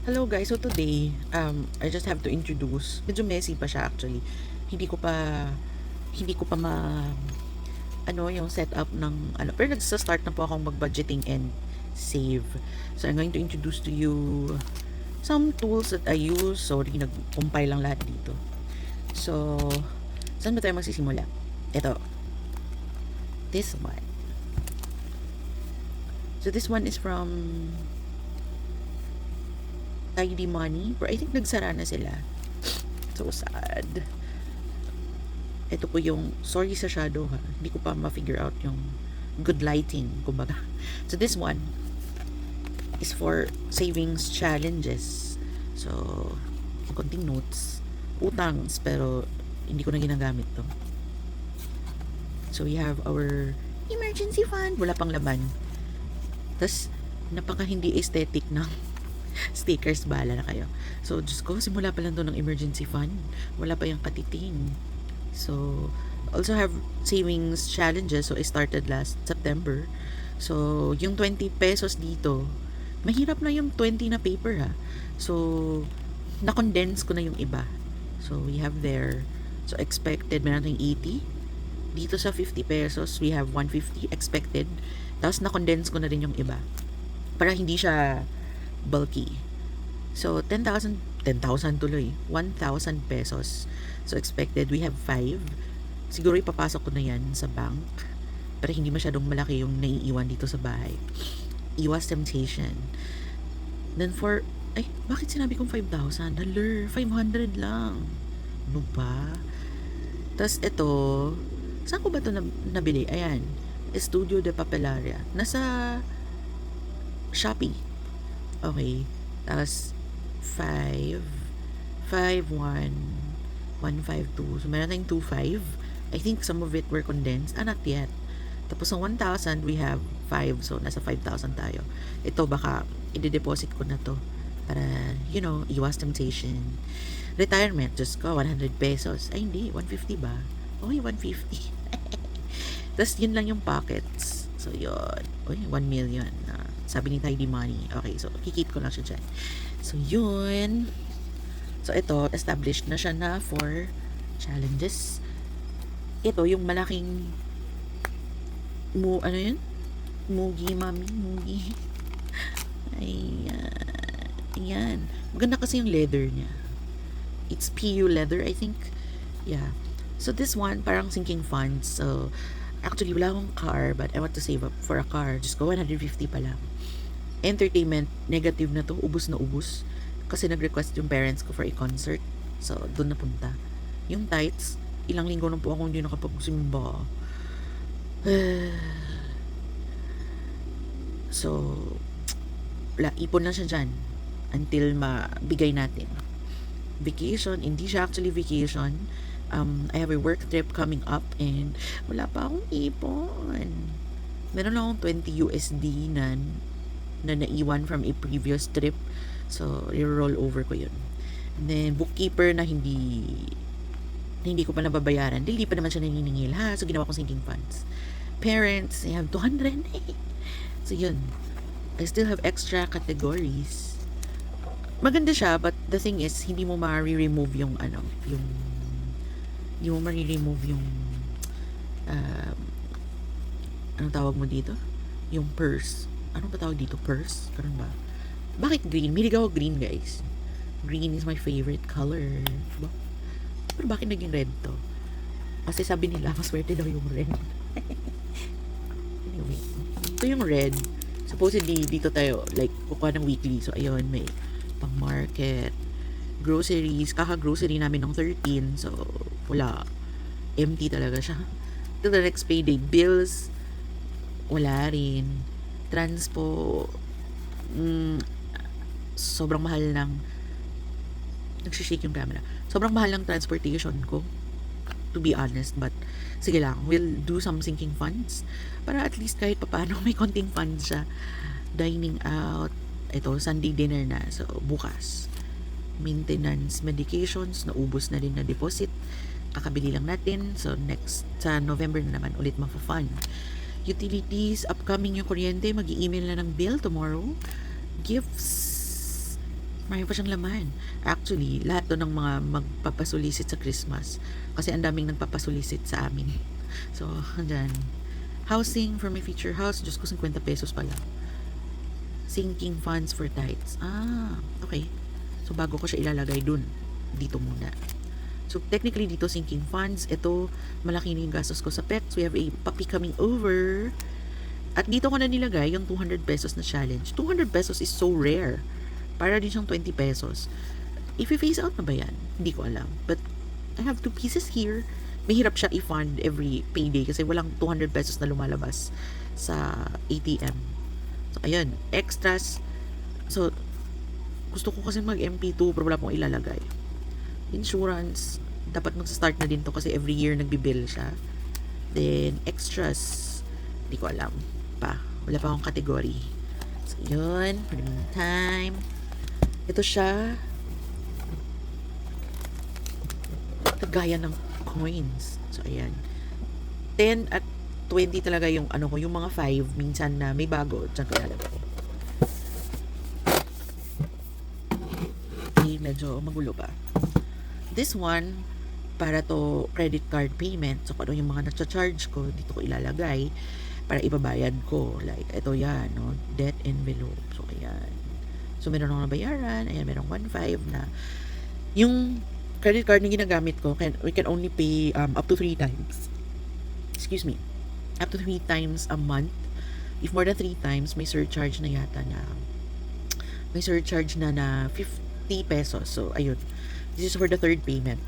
Hello guys, so today, I just have to introduce, medyo messy pa siya actually. Hindi ko pa, hindi ko pa yung setup ng, pero nagsa-start na po akong mag-budgeting and save. So I'm going to introduce to you some tools that I use. Sorry, nag-compile lang lahat dito. So, saan ba tayo magsisimula? Ito, this one. So this one is from Tidy Money, but I think nagsara na sila. So sad. Ito po yung, sorry sa shadow ha, hindi ko pa ma-figure out yung good lighting, kumbaga. So this one is for savings challenges. So, yung konting notes, utangs, pero hindi ko na ginagamit to. So we have our emergency fund, wala pang laman. Tapos, napaka hindi aesthetic ng stickers, bala na kayo. So, Diyos ko, simula pa lang to ng emergency fund. Wala pa yung katiting. So, also have savings challenges. So, I started last September. So, yung 20 pesos dito, mahirap na yung 20 na paper ha. So, na-condense ko na yung iba. So, we have there. So, expected, meron tayong 80. Dito sa 50 pesos, we have 150 expected. Tapos, na-condense ko na rin yung iba. Para hindi siya bulky. So, 10,000 tuloy. 1,000 pesos. So, expected, we have 5. Siguro ipapasok ko na yan sa bank. Pero hindi masyadong malaki yung naiiwan dito sa bahay. Iwas temptation. Then for, bakit sinabi kong 5,000? Haler, 500 lang. Ano ba? Tapos ito, saan ko ba ito nabili? Ayan, Estudio de Papelaria. Nasa Shopee. Okay. Tapos, 5, 5, 1, 152. So, meron tayong 2,500. I think some of it were condensed. Not yet. Tapos, sa 1,000, we have 5. So, nasa 5,000 tayo. Ito, baka, i-deposit ko na to. Para, iwas temptation. Retirement, just ko, 100 pesos. Ay, hindi. 150 ba? Okay, 150. Tapos, yun lang yung pockets. So, yun. Uy, 1 million. Sabi ni Tidy Money. Okay, so, kikip ko lang siya dyan. So, yun. So, ito, established na siya na for challenges. Ito, yung malaking ano yun? Mugi, mami. Mugi. Ayan. Ayan. Maganda kasi yung leather niya. It's PU leather, I think. Yeah. So, this one, parang sinking funds. So, actually, wala akong car, but I want to save up for a car. Just go 150 pa lang. Entertainment, negative na to. Ubus na ubus. Kasi nag-request yung parents ko for a concert. So, doon na punta. Yung tights, ilang linggo na po ako hindi nakapagsimba. So, ipon na siya dyan until mabigay natin. Vacation, hindi siya actually vacation. I have a work trip coming up and wala pa akong ipon. Meron lang akong 20 USD na naiwan from a previous trip. So, i-roll over ko yun. And then, bookkeeper na hindi ko pa nababayaran. Hindi pa naman siya naniningil ha. So, ginawa ko sinking funds. Parents, I have 200. So, yun. I still have extra categories. Maganda siya, but the thing is, hindi mo ma-remove yung hindi mo ma-remove yung anong tawag mo dito? Yung purse. Ano ba tawag dito? Purse? Karon ba? Bakit green? Milig ako green, guys. Green is my favorite color. Diba? Pero bakit naging red to? Kasi sabi nila, maswerte daw yung red. Anyway, ito yung red. Supposedly, dito tayo, like, kukuha ng weekly. So, ayun, may pang market, groceries, kaka-grocery namin ng 13. So, wala. Empty talaga siya. Till the next payday. Bills, wala rin. Transpo, sobrang mahal ng nagsishake yung camera. Sobrang mahal ng transportation ko, to be honest, but sige lang, we'll do some sinking funds para at least kahit papaano may konting funds siya. Dining out, ito, Sunday dinner na, so bukas. Maintenance, medications, naubos na rin na deposit, kakabili lang natin, so next, sa November na naman, ulit mafa-fund. Utilities, upcoming yung kuryente, mag-i-email na ng bill tomorrow. Gifts, Marami pa siyang laman. Actually, lahat to ng mga magpapasulisit sa Christmas. Kasi ang daming nagpapasulisit sa amin. So, andyan. Housing for my future house. Diyos ko, 50 pesos pala. Sinking funds for tithes. Okay. So, bago ko siya ilalagay dun, dito muna. So, technically, dito, sinking funds. Ito, malaki na yung gastos ko sa pets. We have a puppy coming over. At dito ko na nilagay yung 200 pesos na challenge. 200 pesos is so rare. Para din siyang 20 pesos. If i-phase out na ba yan? Hindi ko alam. But, I have 2 pieces here. Mahirap siya i-fund every payday kasi walang 200 pesos na lumalabas sa ATM. So, ayun. Extras. So, gusto ko kasi mag-MP2 pero wala pong ilalagay. Insurance. Dapat mag-start na din to kasi every year nagbibill siya. Then, extras. Hindi ko alam pa. Wala pa akong category. So, yun. For the meantime, ito siya. Gaya ng coins. So, ayan. 10 at 20 talaga yung ano ko. Yung mga 5, minsan na may bago. Diyan ko ilalagay. Okay, medyo magulo pa. This one, para to credit card payment. So, kung ano yung mga na-charge ko, dito ko ilalagay para ibabayad ko. Like, ito yan, no? Debt envelope. So, ayan. So, meron akong nabayaran. Ayan, meron 1.5 na. Yung credit card na ginagamit ko, we can only pay up to 3 times. Excuse me. Up to 3 times a month. If more than 3 times, may surcharge na yata na. May surcharge na 50 pesos. So, ayun. This is for the third payment.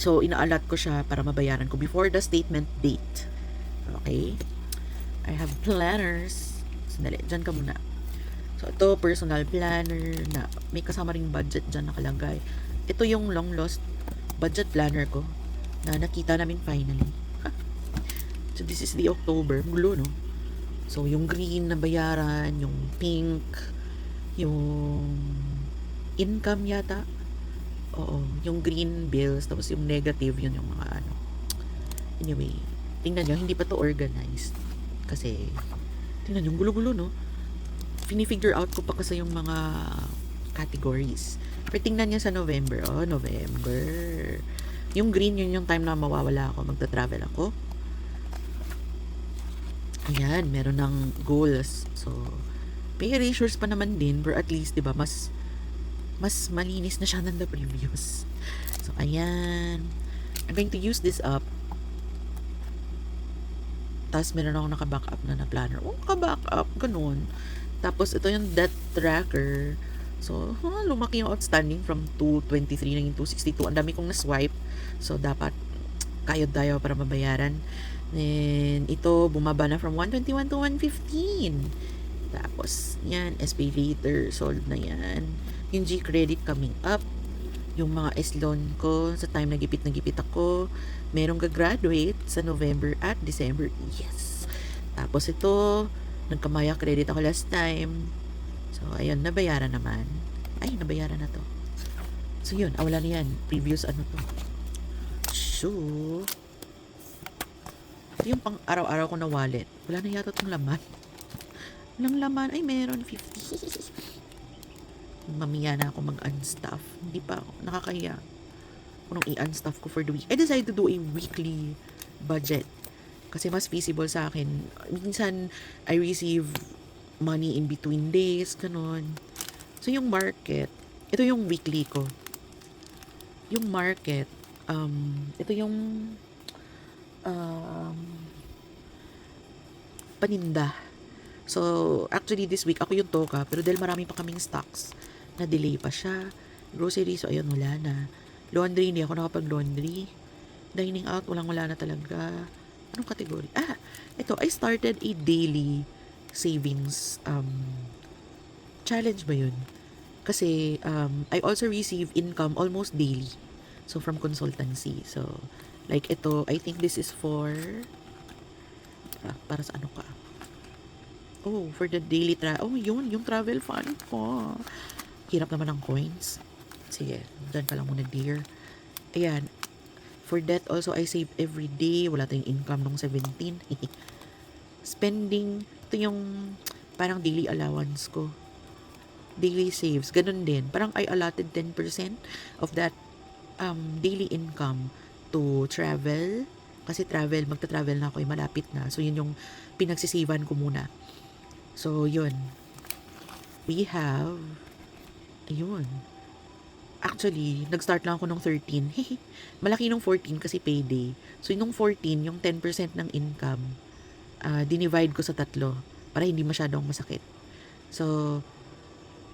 So, inaalat ko siya para mabayaran ko before the statement date. Okay? I have planners. Sandali, dyan ka muna. So, ito, personal planner na may kasama ring budget dyan nakalagay. Ito yung long lost budget planner ko na nakita namin finally. So, this is the October. Gulo, no? So, yung green na bayaran, yung pink, yung income yata. Oo, yung green bills, tapos yung negative, yun yung mga ano. Anyway, tingnan nyo, hindi pa to organized. Kasi, tingnan nyo, gulo-gulo, no? Fini-figure out ko pa kasi yung mga categories. Pero tingnan nyo sa November. Oh, November. Yung green, yun yung time na mawawala ako. Magta-travel ako. Ayan, meron ng goals. So, pay erasures pa naman din. Pero at least, diba, mas malinis na siya than the previous. So, ayan. I'm going to use this up. Tapos, meron ako naka-backup na planner. Oh, naka-backup. Ganun. Tapos, ito yung debt tracker. So, lumaki yung outstanding from 223 naging 262. Ang dami kong na-swipe. So, dapat kayod tayo para mabayaran. Then, ito, bumaba na from 121 to 115. Tapos, yan, SPay later, sold na yan. Yung G-credit coming up. Yung mga S-loan ko, sa time nagipit ako, merong gagraduate sa November at December. Yes! Tapos ito, nagkamaya credit ako last time. So, ayun, nabayaran naman. Ay, nabayaran na to. So, yun, wala na yan. Previous ano to. So, ito yung pang araw-araw ko na wallet. Wala na yata itong laman. Walang laman. Ay, meron 50. Mamiya na ako mag-unstuff. Hindi pa ako. Nakakahiya. Kung i-unstuff ko for the week. I decided to do a weekly budget. Kasi mas feasible sa akin. Minsan, I receive money in between days, ganun. So, yung market, ito yung weekly ko. Yung market, ito yung paninda. So, actually this week, ako yung toka, pero dahil marami pa kaming stocks, na-delay pa siya. Grocery, so ayun, wala na. Laundry, hindi ako nakapag-laundry. Dining out, wala na talaga. Anong category? Ito, I started a daily savings challenge ba yun? Kasi, I also receive income almost daily. So, from consultancy. So, like ito, I think this is for para sa ano ka? Oh, for the daily yun, yung travel fund ko. Hirap naman ng coins. Sige, dyan ka lang muna, dear. Ayan. For that, also, I save every day. Wala tayong income nung 17. Spending, ito yung parang daily allowance ko. daily saves, ganun din. Parang I allotted 10% of that daily income to travel. Kasi magta-travel na ako, malapit na. So, yun yung pinagsisivan ko muna. So, yun. We have, ayun. Actually, nag-start lang ako nung 13. Malaki nung 14 kasi payday. So, nung 14, yung 10% ng income, dinivide ko sa tatlo para hindi masyadong masakit. So,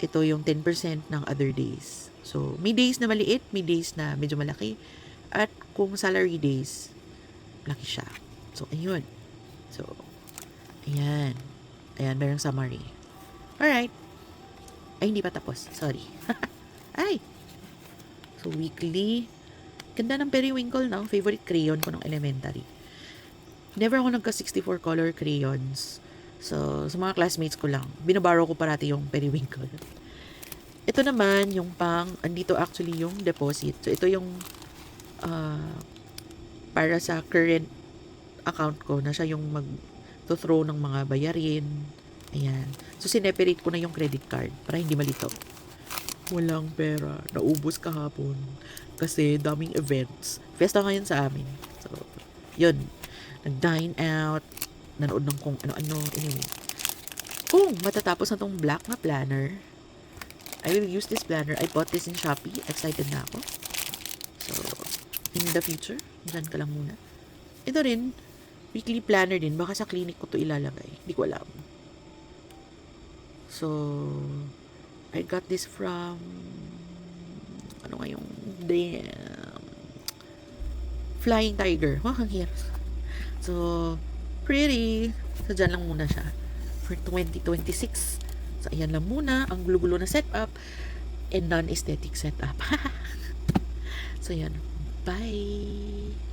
ito yung 10% ng other days. So, may days na maliit, may days na medyo malaki. At kung salary days, laki siya. So, ayun. So, ayan. Ayan, merong summary. Alright. Ay, hindi pa tapos. Sorry. Ay! So, weekly. Ganda ng periwinkle na. Favorite crayon ko ng elementary. Never ako nagka-64 color crayons. So, sa mga classmates ko lang. Binabaro ko parati yung periwinkle. Ito naman, yung andito actually yung deposit. So, ito yung para sa current account ko na siya yung mag-throw ng mga bayarin. Ayan. So, sineperate ko na yung credit card para hindi malito. Walang pera. Naubos kahapon. Kasi daming events. Fiesta ngayon sa amin. So, yun. Nag-dine out. Nanood ng kung ano-ano. Anyway. Kung matatapos na tong black na planner, I will use this planner. I bought this in Shopee. Excited na ako. So, in the future, dyan ka lang muna. Ito rin, weekly planner din. Baka sa clinic ko to ilalagay. Hindi ko alam. So, I got this from ano nga yung damn Flying Tiger. Ang hirap. So, pretty. So, dyan lang muna siya for 2026. So, ayan lang muna ang gulo-gulo na setup and non-aesthetic setup. So, yan. Bye!